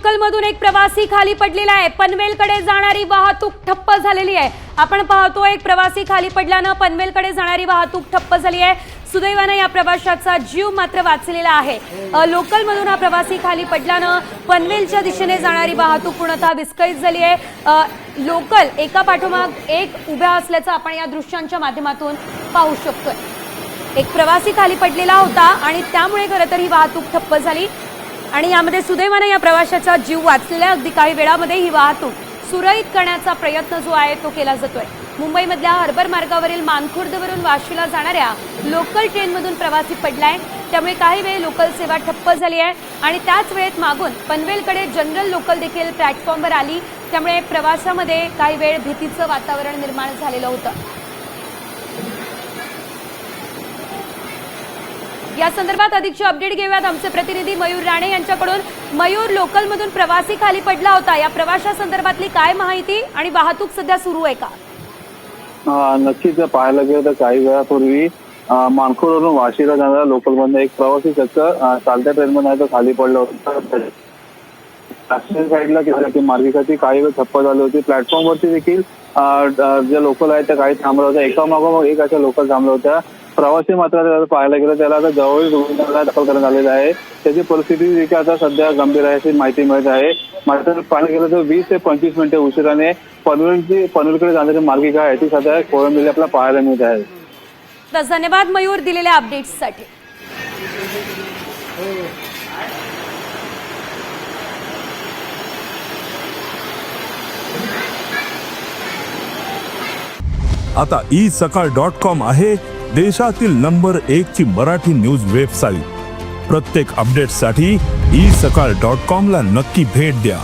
लोकलमधून एक प्रवासी खाली पडलेला आहे। पनवेलकडे जाणारी वाहतूक ठप्प झालेली आहे। आपण पाहतो एक प्रवासी खाली पडल्याने पनवेलकडे जाणारी वाहतूक ठप्प झाली आहे। सुदैवाने या प्रवाशाचा जीव मात्र वाचलेला आहे। लोकलमधून हा प्रवासी खाली पडल्याने पनवेलच्या दिशेने जाणारी वाहतूक पूर्णतः विस्कळीत झाली आहे। लोकल एका पाठोमाग एक उभ्या असल्याचं आपण या दृश्यांच्या माध्यमातून पाहू शकतोय। एक प्रवासी खाली पडलेला होता आणि त्यामुळे खरं तर ही वाहतूक ठप्प झाली आणि यामध्ये सुदैवाने या प्रवाशाचा जीव वाचलेला। अगदी काही वेळामध्ये ही वाहतूक सुरळीत करण्याचा प्रयत्न जो आहे तो केला जातोय। मुंबईमधल्या हार्बर मार्गावरील मानखुर्दवरून वाशीला जाणाऱ्या लोकल ट्रेनमधून प्रवासी पडलाय, त्यामुळे काही वेळ लोकल सेवा ठप्प झाली आहे आणि त्याच वेळेत मागून पनवेलकडे जनरल लोकल देखील प्लॅटफॉर्मवर आली, त्यामुळे प्रवासामध्ये काही वेळ भीतीचं वातावरण निर्माण झालेलं होतं। या संदर्भात अधिकची अपडेट घेऊयात आमचे प्रतिनिधी मयूर राणे यांच्याकडून। मयूर, लोकलमधून प्रवासी खाली पडला होता, या प्रवाशासंदर्भातली काय माहिती आणि वाहतूक सध्या सुरू आहे का? नक्कीच पाहायला गेलं तर काही वेळापूर्वी मानखुर्दवरून वाशीला जाणाऱ्या लोकलमधून एक प्रवासी चालत्या ट्रेनमध्ये तो खाली पडला होता। साईडला की मार्गिकाची काही वेळ ठप्प झाली होती। प्लॅटफॉर्मवरती देखील ज्या लोकल आहेत त्या काही थांबल्या होत्या, एकामागोमाग एक अशा लोकल थांबल्या होत्या। प्रवासी मात्र पाहायला गेलं त्याला आता जवळ रुग्णालयात दाखल करण्यात आलेला आहे। त्याची परिस्थिती देखील आता सध्या गंभीर आहे अशी माहिती मिळत आहे। मात्र पाहायला गेलं तर 20 ते 25 मिनिटे उशिराने पनवेलकडे जाणारी मार्गिका आहे ती सध्या खोळंबलेली आपल्याला पाहायला मिळत आहे। धन्यवाद मयूर दिलेल्या अपडेट्ससाठी। आता isakal.com आहे देशातील नंबर 1 ची मराठी न्यूज वेबसाईट। प्रत्येक अपडेटसाठी isakal.com ला नक्की भेट द्या।